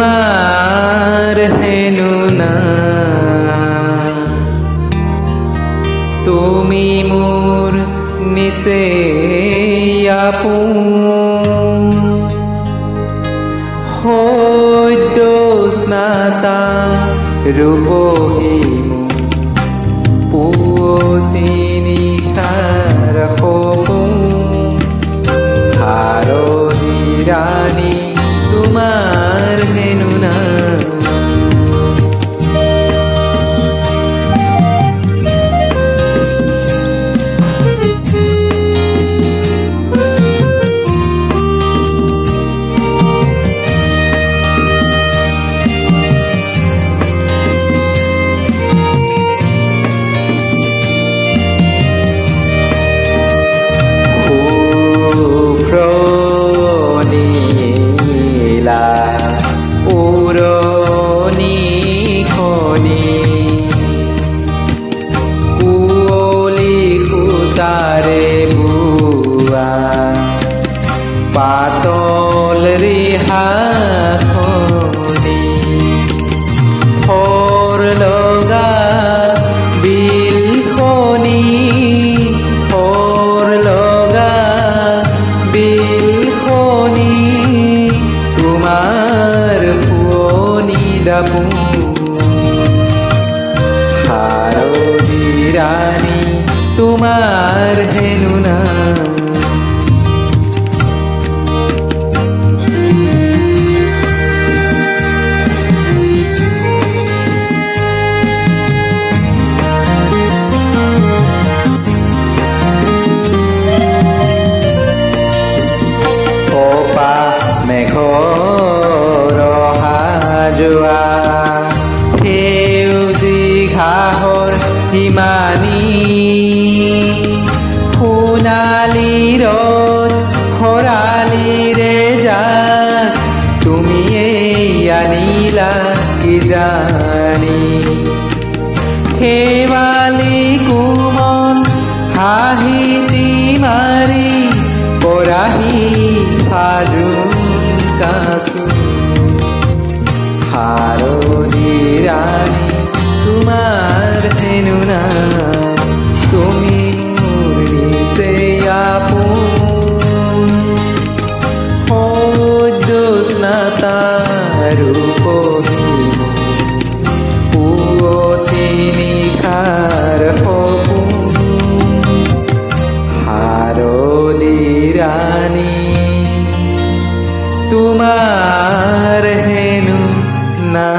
তোমাৰ হেনো না তুমি মোৰ নিচেই আপোন সদ্য স্নাতা ৰূপহী পুৱতি নিশাৰ সপোন হাৰদী ৰাণী তোমাৰ হেনো না তাৰে বুয়া পাতল ৰিহাখনি ফৰ লগা বিলখনি ফৰ লগা বিলখনি তোমাৰ শুৱনি দাপোন হাৰদী ৰাণী তোমাৰ হেনো না অপা মেঘৰ অহা যোৱা সেউজী ঘাঁহৰ হিমানী সোণালী ৰদ খৰালিৰে যাক তুমিয়েই আনিলা কিজানি শেৱালি কোমল হাঁহিটি মাৰি পৰাহি ফাজুন কাচু হাৰদী ৰাণী তোমাৰ হেনো না তুমি মোৰ নিচেই আপোন সদ্য স্নাতা ৰূপহী পুৱতি নিশাৰ সপোন হাৰদী ৰাণী তোমাৰ হেনো না।